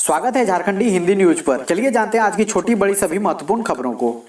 स्वागत है झारखंडी हिंदी न्यूज पर। चलिए जानते हैं आज की छोटी बड़ी सभी महत्वपूर्ण खबरों को।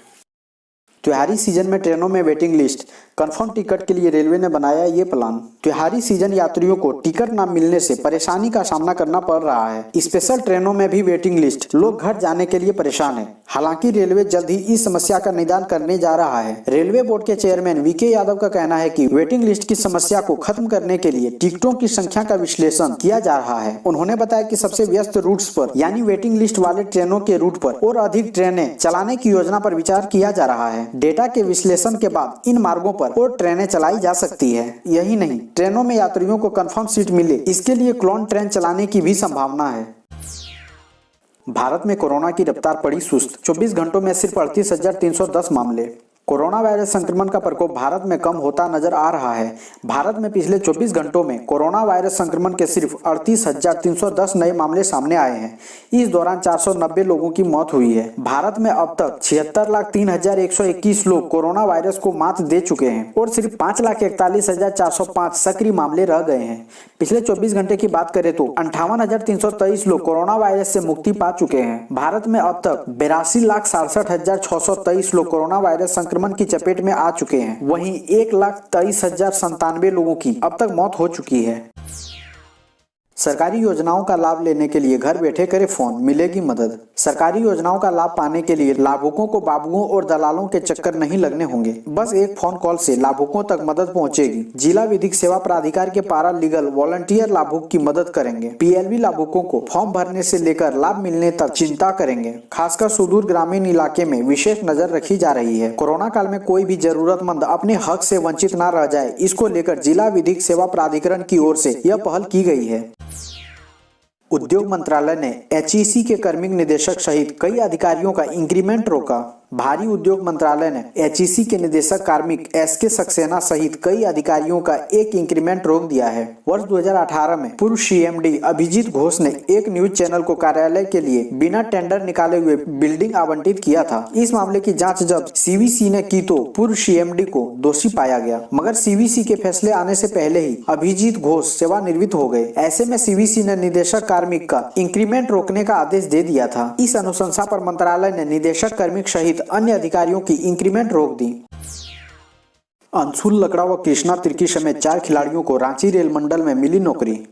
त्योहारी सीजन में ट्रेनों में वेटिंग लिस्ट, कंफर्म टिकट के लिए रेलवे ने बनाया ये प्लान। त्योहारी सीजन यात्रियों को टिकट न मिलने से परेशानी का सामना करना पड़ रहा है। स्पेशल ट्रेनों में भी वेटिंग लिस्ट, लोग घर जाने के लिए परेशान है। हालांकि रेलवे जल्द ही इस समस्या का निदान करने जा रहा है। रेलवे बोर्ड के चेयरमैन वीके यादव का कहना है कि वेटिंग लिस्ट की समस्या को खत्म करने के लिए टिकटों की संख्या का विश्लेषण किया जा रहा है। उन्होंने बताया कि सबसे व्यस्त रूट्स पर यानी वेटिंग लिस्ट वाले ट्रेनों के रूट पर और अधिक ट्रेनें चलाने की योजना पर विचार किया जा रहा है। डेटा के विश्लेषण के बाद इन मार्गों पर और ट्रेनें चलाई जा सकती है। यही नहीं, ट्रेनों में यात्रियों को कंफर्म सीट मिले, इसके लिए क्लोन ट्रेन चलाने की भी संभावना है। भारत में कोरोना की रफ्तार पड़ी सुस्त, 24 घंटों में सिर्फ 38,310 मामले। कोरोना वायरस संक्रमण का प्रकोप भारत में कम होता नजर आ रहा है। भारत में पिछले 24 घंटों में कोरोना वायरस संक्रमण के सिर्फ 38,310 नए मामले सामने आए हैं। इस दौरान 490 लोगों की मौत हुई है। भारत में अब तक 76,03,121 लोग कोरोना वायरस को मात दे चुके हैं और सिर्फ 5,41,405 सक्रिय मामले रह गए हैं। पिछले 24 घंटे की बात करें तो 58,323 लोग कोरोना वायरस से मुक्ति पा चुके हैं। भारत में अब तक 82,67,623 लोग कोरोना वायरस संक्रमण की चपेट में आ चुके हैं। वहीं 1,23,097 लोगों की अब तक मौत हो चुकी है। सरकारी योजनाओं का लाभ लेने के लिए घर बैठे करे फोन, मिलेगी मदद। सरकारी योजनाओं का लाभ पाने के लिए लाभुकों को बाबुओं और दलालों के चक्कर नहीं लगने होंगे। बस एक फोन कॉल से लाभुकों तक मदद पहुंचेगी। जिला विधिक सेवा प्राधिकार के पारा लीगल वॉलंटियर लाभुक की मदद करेंगे। पीएलबी लाभुकों को फॉर्म भरने से लेकर लाभ मिलने तक चिंता करेंगे। खासकर सुदूर ग्रामीण इलाके में विशेष नजर रखी जा रही है। कोरोना काल में कोई भी जरूरतमंद अपने हक से वंचित न रह जाए, इसको लेकर जिला विधिक सेवा प्राधिकरण की ओर से यह पहल की गई है। उद्योग मंत्रालय ने एचईसी के कार्मिक निदेशक सहित कई अधिकारियों का इंक्रीमेंट रोका। भारी उद्योग मंत्रालय ने एचईसी के निदेशक कार्मिक एसके सक्सेना सहित कई अधिकारियों का एक इंक्रीमेंट रोक दिया है। वर्ष 2018 में पूर्व सीएमडी अभिजीत घोष ने एक न्यूज चैनल को कार्यालय के लिए बिना टेंडर निकाले हुए बिल्डिंग आवंटित किया था। इस मामले की जांच जब सीवीसी ने की तो पूर्व सीएमडी को दोषी पाया गया, मगर सीवीसी के फैसले आने से पहले ही अभिजीत घोष सेवानिवृत्त हो गए। ऐसे में सीवीसी ने निदेशक कार्मिक का इंक्रीमेंट रोकने का आदेश दे दिया था। इस अनुशंसा पर मंत्रालय ने निदेशक कार्मिक सहित अन्य अधिकारियों की इंक्रीमेंट रोक दी। अंशुल लकड़ा व कृष्णा तिर्की समेत 4 खिलाड़ियों को रांची रेल मंडल में मिली नौकरी।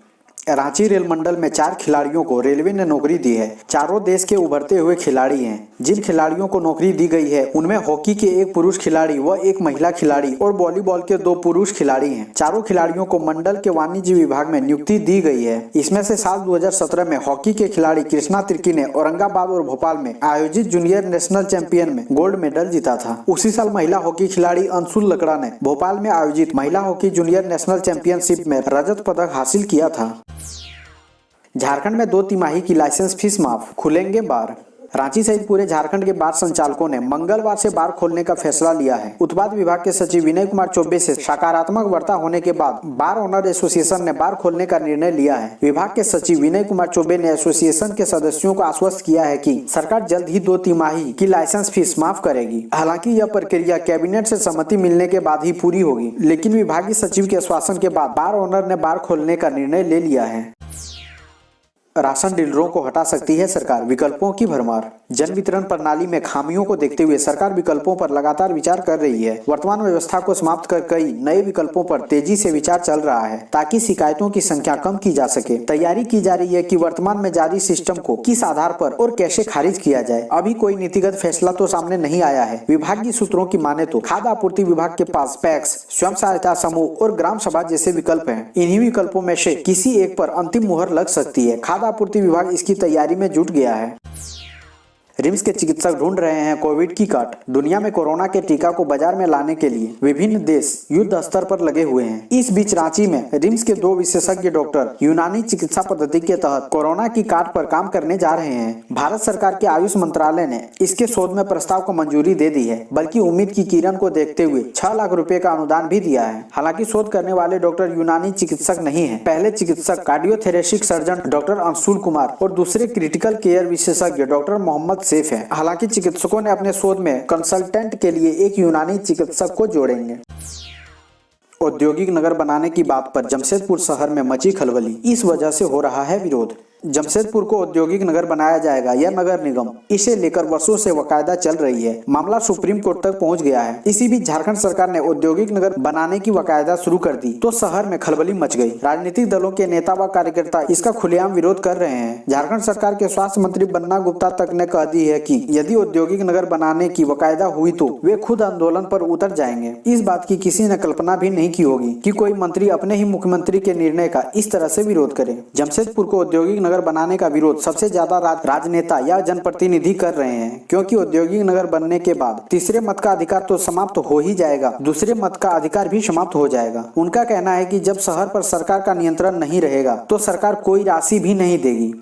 रांची रेल मंडल में 4 खिलाड़ियों को रेलवे ने नौकरी दी है। चारों देश के उभरते हुए खिलाड़ी हैं। जिन खिलाड़ियों को नौकरी दी गई है उनमें हॉकी के 1 पुरुष खिलाड़ी व 1 महिला खिलाड़ी और वॉलीबॉल के 2 पुरुष खिलाड़ी हैं। चारों खिलाड़ियों को मंडल के वाणिज्य विभाग में नियुक्ति दी गई है। इसमें से साल 2017 में हॉकी के खिलाड़ी कृष्णा तिर्की ने औरंगाबाद और भोपाल में आयोजित जूनियर नेशनल चैंपियन में गोल्ड मेडल जीता था। उसी साल महिला हॉकी खिलाड़ी अंशुल लकड़ा ने भोपाल में आयोजित महिला हॉकी जूनियर नेशनल चैंपियनशिप में रजत पदक हासिल किया था। झारखंड में 2 तिमाही की लाइसेंस फीस माफ, खुलेंगे बार। रांची सहित पूरे झारखंड के बार संचालकों ने मंगलवार से बार खोलने का फैसला लिया है। उत्पाद विभाग के सचिव विनय कुमार चौबे से सकारात्मक वार्ता होने के बाद बार ओनर एसोसिएशन ने बार खोलने का निर्णय लिया है। विभाग के सचिव विनय कुमार चौबे ने एसोसिएशन के सदस्यों को आश्वस्त किया है कि सरकार जल्द ही 2 तिमाही की लाइसेंस फीस माफ करेगी। हालांकि यह प्रक्रिया कैबिनेट से सहमति मिलने के बाद ही पूरी होगी, लेकिन विभागीय सचिव के आश्वासन के बाद बार ओनर ने बार खोलने का निर्णय ले लिया है। राशन डीलरों को हटा सकती है सरकार, विकल्पों की भरमार। जन वितरण प्रणाली में खामियों को देखते हुए सरकार विकल्पों पर लगातार विचार कर रही है। वर्तमान व्यवस्था को समाप्त कर कई नए विकल्पों पर तेजी से विचार चल रहा है ताकि शिकायतों की संख्या कम की जा सके। तैयारी की जा रही है कि वर्तमान में जारी सिस्टम को किस आधार पर और कैसे खारिज किया जाए। अभी कोई नीतिगत फैसला तो सामने नहीं आया है। विभागीय सूत्रों की माने तो खाद्य आपूर्ति विभाग के पास पैक्स, स्वयं सहायता समूह और ग्राम सभा जैसे विकल्प हैं। इन्हीं विकल्पों में से किसी एक पर अंतिम मुहर लग सकती है। खाद्य आपूर्ति विभाग इसकी तैयारी में जुट गया है। रिम्स के चिकित्सक ढूंढ रहे हैं कोविड की काट। दुनिया में कोरोना के टीका को बाजार में लाने के लिए विभिन्न देश युद्ध स्तर पर लगे हुए हैं। इस बीच रांची में रिम्स के 2 विशेषज्ञ डॉक्टर यूनानी चिकित्सा पद्धति के तहत कोरोना की काट पर काम करने जा रहे हैं। भारत सरकार के आयुष मंत्रालय ने इसके शोध में प्रस्ताव को मंजूरी दे दी है, बल्कि उम्मीद की किरण को देखते हुए 6 लाख रुपए का अनुदान भी दिया है। हालांकि शोध करने वाले डॉक्टर यूनानी चिकित्सक नहीं है। पहले चिकित्सक कार्डियोथेरेसिक सर्जन डॉक्टर अंशुल कुमार और दूसरे क्रिटिकल केयर विशेषज्ञ डॉक्टर मोहम्मद सेफ है। हालांकि चिकित्सकों ने अपने शोध में कंसल्टेंट के लिए एक यूनानी चिकित्सक को जोड़ेंगे। औद्योगिक नगर बनाने की बात पर जमशेदपुर शहर में मची खलबली, इस वजह से हो रहा है विरोध। जमशेदपुर को औद्योगिक नगर बनाया जाएगा या नगर निगम, इसे लेकर वर्षों से वकायदा चल रही है। मामला सुप्रीम कोर्ट तक पहुंच गया है। इसी बीच झारखंड सरकार ने औद्योगिक नगर बनाने की वकायदा शुरू कर दी तो शहर में खलबली मच गई। राजनीतिक दलों के नेता व कार्यकर्ता इसका खुलेआम विरोध कर रहे हैं। झारखंड सरकार के स्वास्थ्य मंत्री बन्ना गुप्ता तक ने कह दी है कि यदि औद्योगिक नगर बनाने की वकायदा हुई तो वे खुद आंदोलन पर उतर जाएंगे। इस बात की किसी ने कल्पना भी नहीं की होगी कि कोई मंत्री अपने ही मुख्यमंत्री के निर्णय का इस तरह से विरोध करे। जमशेदपुर को औद्योगिक नगर बनाने का विरोध सबसे ज्यादा राजनेता या जनप्रतिनिधि कर रहे हैं, क्योंकि औद्योगिक नगर बनने के बाद तीसरे मत का अधिकार तो समाप्त हो ही जाएगा, दूसरे मत का अधिकार भी समाप्त हो जाएगा। उनका कहना है कि जब शहर पर सरकार का नियंत्रण नहीं रहेगा तो सरकार कोई राशि भी नहीं देगी।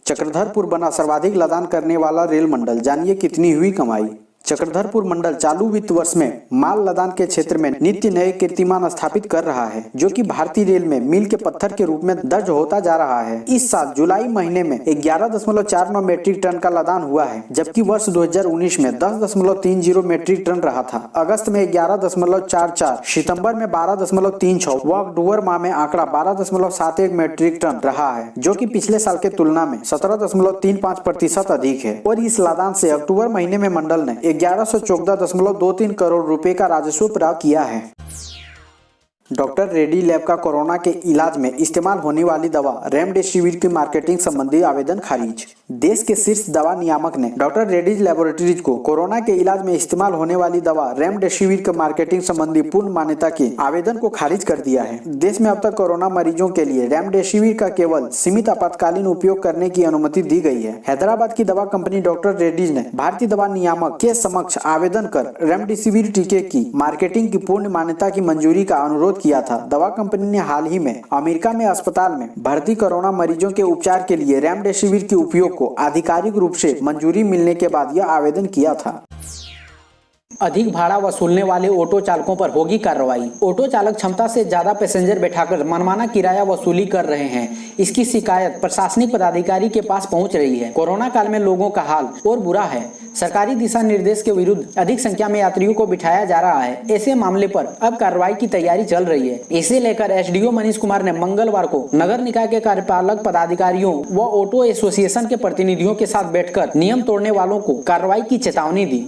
चक्रधरपुर बना सर्वाधिक लदान करने वाला रेल मंडल, जानिए कितनी हुई कमाई। चक्रधरपुर मंडल चालू वित्त वर्ष में माल लदान के क्षेत्र में नित्य नए कीर्तिमान स्थापित कर रहा है, जो कि भारतीय रेल में मील के पत्थर के रूप में दर्ज होता जा रहा है। इस साल जुलाई महीने में 11.49 मेट्रिक टन का लदान हुआ है, जबकि वर्ष 2019 में 10.30 मेट्रिक टन रहा था। अगस्त में 11.44, सितंबर में 12.36 व अक्टूबर माह में आंकड़ा 12.71 मेट्रिक टन रहा है, जो कि पिछले साल के तुलना में 17.35% अधिक है। और इस लदान से अक्टूबर महीने में मंडल ने 1114.23 करोड़ रुपए का राजस्व प्राप्त किया है। डॉक्टर रेड्डी लैब का कोरोना के इलाज में इस्तेमाल होने वाली दवा रेमडेसिविर की मार्केटिंग संबंधी आवेदन खारिज। देश के शीर्ष दवा नियामक ने डॉक्टर रेड्डीज लैबोरेटरीज को कोरोना के इलाज में इस्तेमाल होने वाली दवा रेमडेसिविर के मार्केटिंग संबंधी पूर्ण मान्यता के आवेदन को खारिज कर दिया है। देश में अब तक कोरोना मरीजों के लिए रेमडेसिविर का केवल सीमित आपातकालीन उपयोग करने की अनुमति दी गई है। हैदराबाद की दवा कंपनी डॉक्टर रेड्डीज ने भारतीय दवा नियामक के समक्ष आवेदन कर रेमडेसिविर टीके की मार्केटिंग की पूर्ण मान्यता की मंजूरी का अनुरोध किया था। दवा कंपनी ने हाल ही में अमेरिका में अस्पताल में भर्ती कोरोना मरीजों के उपचार के लिए रेमडेसिविर के उपयोग को आधिकारिक रूप से मंजूरी मिलने के बाद यह आवेदन किया था। अधिक भाड़ा वसूलने वाले ऑटो चालकों पर होगी कार्रवाई। ऑटो चालक क्षमता से ज्यादा पैसेंजर बैठाकर मनमाना किराया वसूली कर रहे हैं। इसकी शिकायत प्रशासनिक पदाधिकारी के पास पहुंच रही है। कोरोना काल में लोगों का हाल और बुरा है। सरकारी दिशा निर्देश के विरुद्ध अधिक संख्या में यात्रियों को बिठाया जा रहा है। ऐसे मामले पर अब कार्रवाई की तैयारी चल रही है। इसे लेकर एसडीओ मनीष कुमार ने मंगलवार को नगर निकाय के कार्यपालक पदाधिकारियों व ऑटो एसोसिएशन के प्रतिनिधियों के साथ बैठकर नियम तोड़ने वालों को कार्रवाई की चेतावनी दी।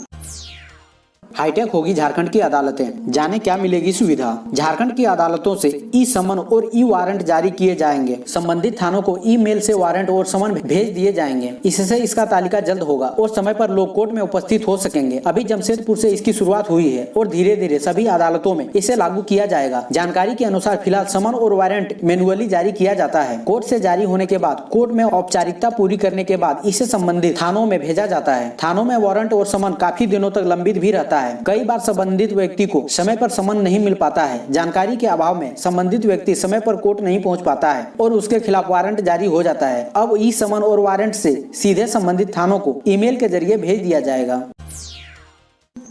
हाईटेक होगी झारखंड की अदालतें, जाने क्या मिलेगी सुविधा। झारखंड की अदालतों से ई समन और ई वारंट जारी किए जाएंगे। संबंधित थानों को ईमेल से वारंट और समन भेज दिए जाएंगे। इससे इसका तालिका जल्द होगा और समय पर लोग कोर्ट में उपस्थित हो सकेंगे। अभी जमशेदपुर से इसकी शुरुआत हुई है और धीरे धीरे सभी अदालतों में इसे लागू किया जाएगा। जानकारी के अनुसार फिलहाल समन और वारंट मैनुअली जारी किया जाता है। कोर्ट से जारी होने के बाद कोर्ट में औपचारिकता पूरी करने के बाद इसे संबंधित थानों में भेजा जाता है। थानों में वारंट और समन काफी दिनों तक लंबित भी रहता है। कई बार संबंधित व्यक्ति को समय पर समन नहीं मिल पाता है। जानकारी के अभाव में संबंधित व्यक्ति समय पर कोर्ट नहीं पहुंच पाता है और उसके खिलाफ वारंट जारी हो जाता है। अब ई समन और वारंट से सीधे संबंधित थानों को ईमेल के जरिए भेज दिया जाएगा।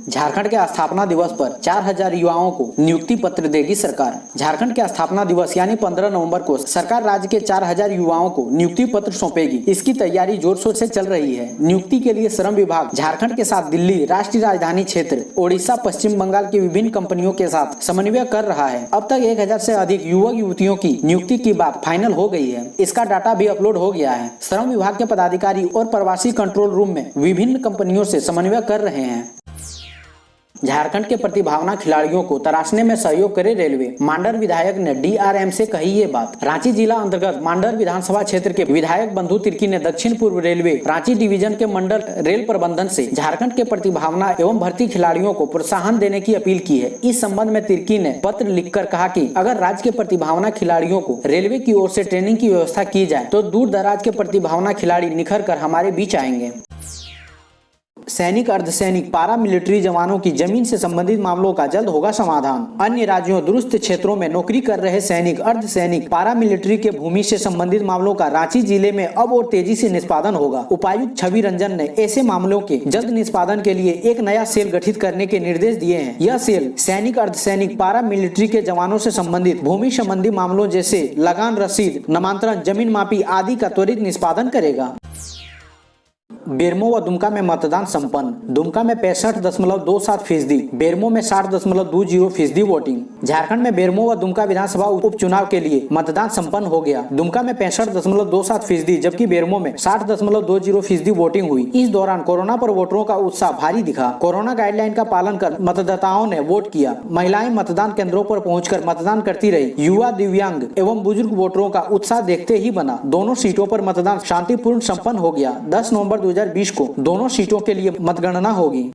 झारखंड के स्थापना दिवस पर 4000 युवाओं को नियुक्ति पत्र देगी सरकार। झारखंड के स्थापना दिवस यानी 15 नवंबर को सरकार राज्य के 4000 युवाओं को नियुक्ति पत्र सौंपेगी। इसकी तैयारी जोर शोर से चल रही है। नियुक्ति के लिए श्रम विभाग झारखंड के साथ दिल्ली, राष्ट्रीय राजधानी क्षेत्र, ओडिशा, पश्चिम बंगाल की विभिन्न कंपनियों के साथ समन्वय कर रहा है। अब तक 1000 से अधिक युवक युवतियों की नियुक्ति की बात फाइनल हो गई है। इसका डाटा भी अपलोड हो गया है। श्रम विभाग के पदाधिकारी और प्रवासी कंट्रोल रूम में विभिन्न कंपनियों से समन्वय कर रहे हैं। झारखंड के प्रतिभावान खिलाड़ियों को तराशने में सहयोग करे रेलवे। मांडर विधायक ने डीआरएम से कही ये बात। रांची जिला अंतर्गत मांडर विधानसभा क्षेत्र के विधायक बंधु तिर्की ने दक्षिण पूर्व रेलवे रांची डिवीजन के मंडल रेल प्रबंधन से झारखंड के प्रतिभावान एवं भर्ती खिलाड़ियों को प्रोत्साहन देने की अपील की है। इस संबंध में तिर्की ने पत्र लिखकर कहा कि अगर राज्य के प्रतिभावान खिलाड़ियों को रेलवे की ओर से ट्रेनिंग की व्यवस्था की जाए तो दूर दराज के प्रतिभावान खिलाड़ी निखर कर हमारे बीच आएंगे। सैनिक, अर्धसैनिक, पारा मिलिट्री जवानों की जमीन से संबंधित मामलों का जल्द होगा समाधान। अन्य राज्यों, दूरस्थ क्षेत्रों में नौकरी कर रहे सैनिक, अर्धसैनिक, पारा मिलिट्री के भूमि से संबंधित मामलों का रांची जिले में अब और तेजी से निष्पादन होगा। उपायुक्त छवि रंजन ने ऐसे मामलों के जल्द निष्पादन के लिए एक नया सेल गठित करने के निर्देश दिए हैं। यह सेल सैनिक, अर्धसैनिक, पारा मिलिट्री के जवानों से संबंधित भूमि संबंधी मामलों जैसे लगान, रसीद, नामांतरण, जमीन मापी आदि का त्वरित निष्पादन करेगा। बेरमो व दुमका में मतदान संपन्न। दुमका में 65.27%, बेरमो में 60.20% वोटिंग। झारखंड में बेरमो व दुमका विधानसभा उपचुनाव के लिए मतदान संपन्न हो गया। दुमका में 65.27%, जबकि बेरमो में 60.20% वोटिंग हुई। इस दौरान कोरोना पर वोटरों का उत्साह भारी दिखा। कोरोना गाइडलाइन का पालन कर मतदाताओं ने वोट किया। महिलाएं मतदान केंद्रों पर पहुंचकर मतदान करती रही। युवा, दिव्यांग एवं बुजुर्ग वोटरों का उत्साह देखते ही बना। दोनों सीटों पर मतदान शांतिपूर्ण संपन्न हो गया। 10 नवंबर 2020 को दोनों सीटों के लिए मतगणना होगी।